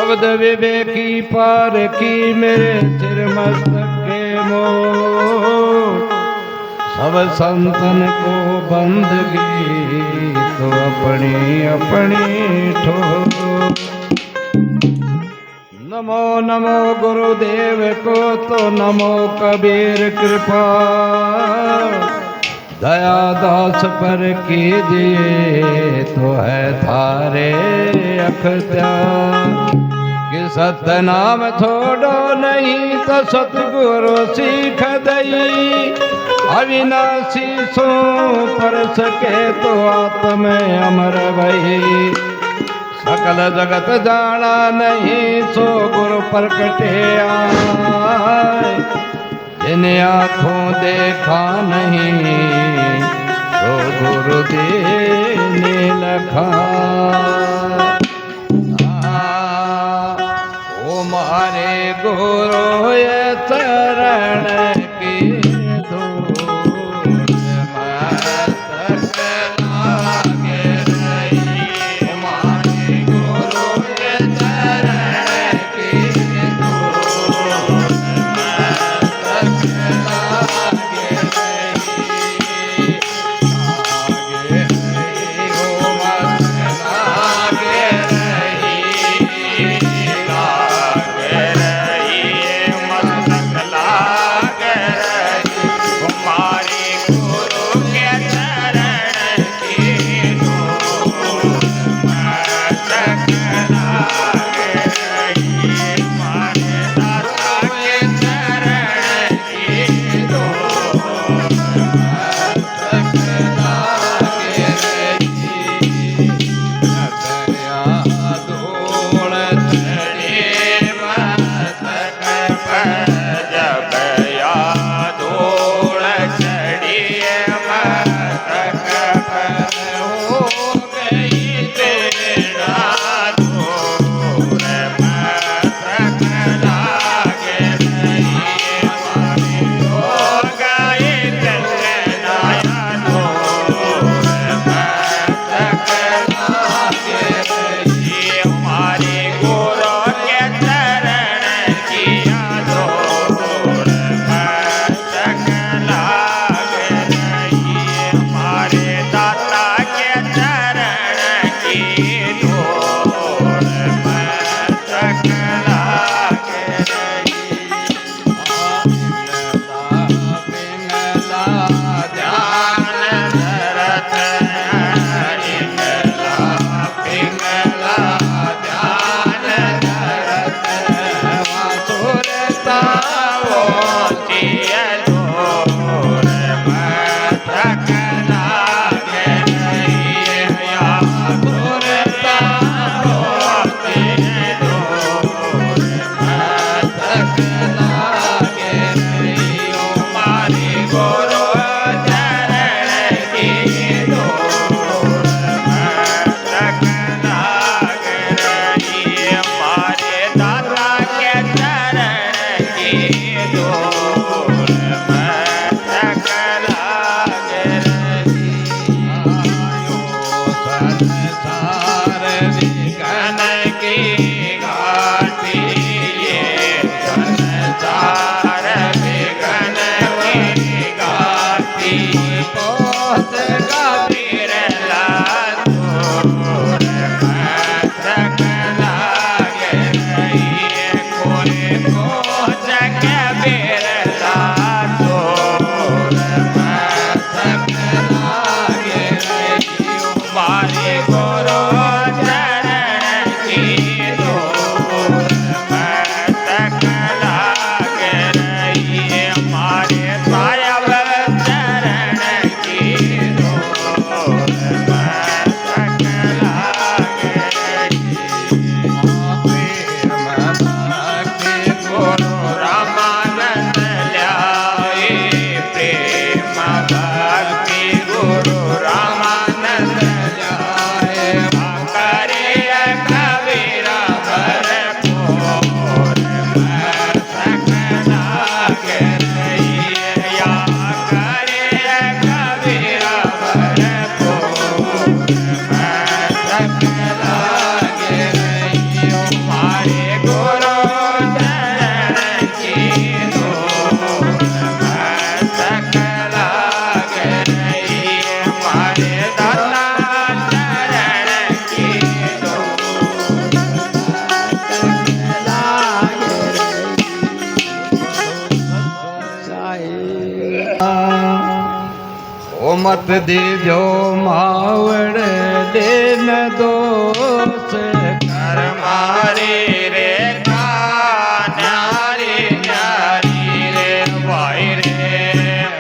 शब्द विवेकी पार की मेरे सिर मस्तक के मोह। सब संतन को बंदगी तो अपनी अपनी ठो। नमो नमो गुरुदेव को तो नमो कबीर कृपा। दया दास पर कीजिए तो है थारे अख्तियार। कि सत्य नाम छोड़ो नहीं तो सतगुरु सीख दई। अविनाशी सो पर सके तो आत्म अमर भई। सकल जगत जाना नहीं सो गुरु प्रकटे आए। जिन्हें आँखों देखा नहीं तो गुरु देने लखा। ओ मारे गुरु ये चरण की धूल मस्तक लागे रही। ओ मारे गुरु ये चरण की धूल मस्तक लागे रही। लागे रही ओ मस्तक लागे रही। लागे रही मस्तक लागे रही। हमारी गुरु के चरण की धूल मस्तक लागे रही। हमारे दाता के चरण की धूल मस्तक लागे रही। दया धूल चढ़ी મત દીજો માવડ દેન દોષ કર મારી રે ન્યારી ન્યારી રે ભાઈ રે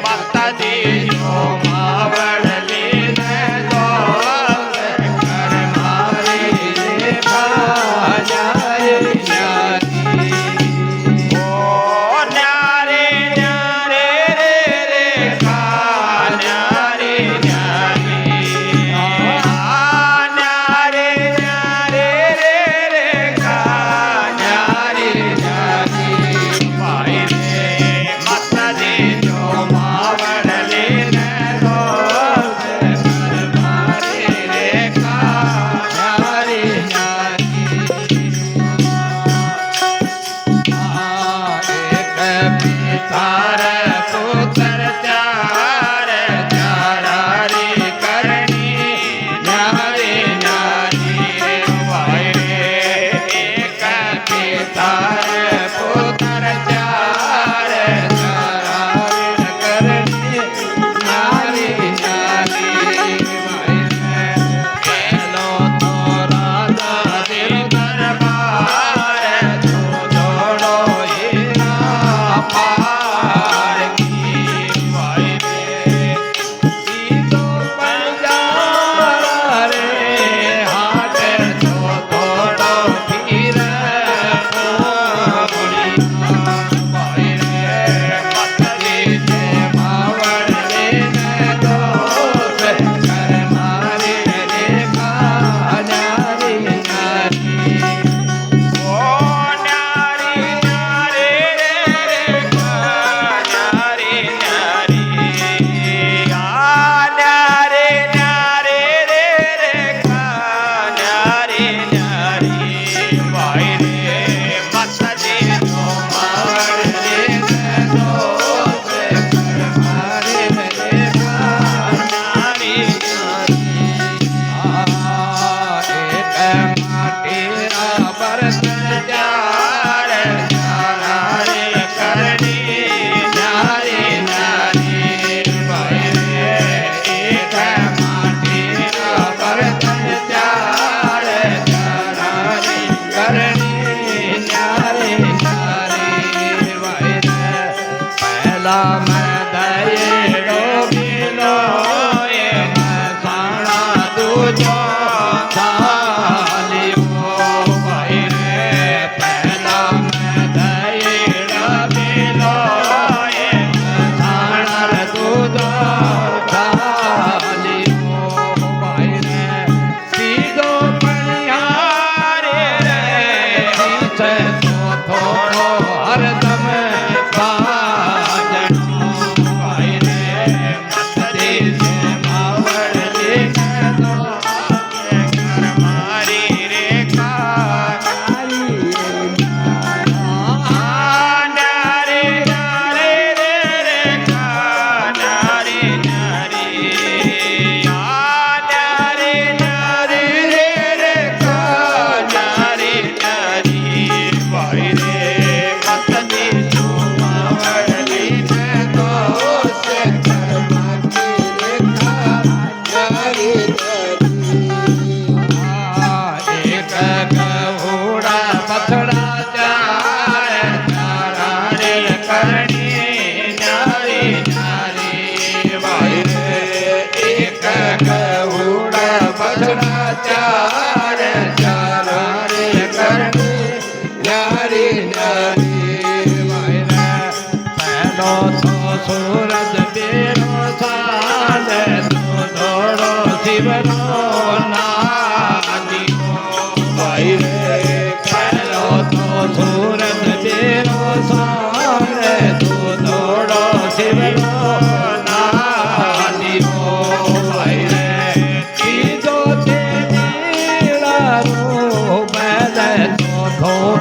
મત દીજો માવડ લીને દોષ કર મારી રે ન્યારી ન્યારી ઓ ન્યારી ન્યારી રે ન્યારી ન્યારી ન્યારી ન્યારી રે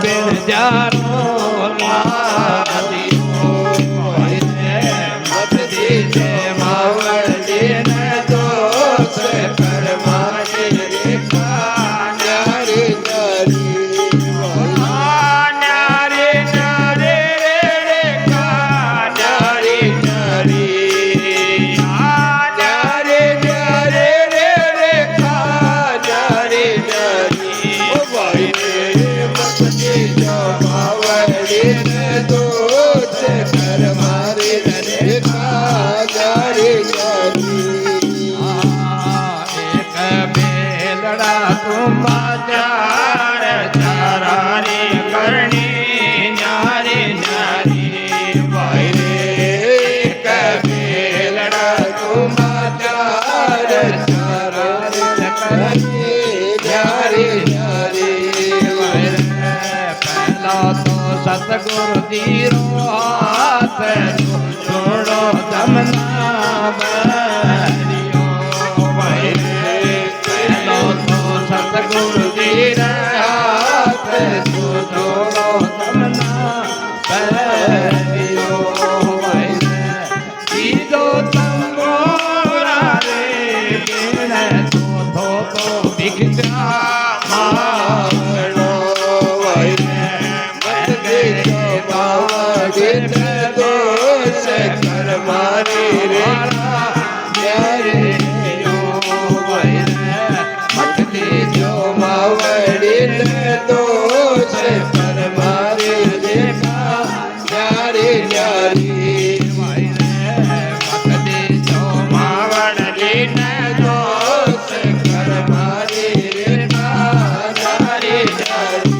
બેન જારો લાદીઓ મત દીજે માવડીને દોષ કરમારી રેખા ન્યારી ન્યારી સતગુરુ દીરો હાથ છોડો તમના બરિયો પહેલો તો સતગુરુ દીર હાથ છોડો તમના બરિયો બીજો તંબોરા રે કેણે ચોથો તો ભીખા માવડો દોષ કરમારી રેખા ન્યારી મટલી જો માવડીને દોષ કરમારી રેખા ન્યારી ન્યારી મટલી જો માવડીને દોષ કરમારી રેખા ન્યારી ન્યારી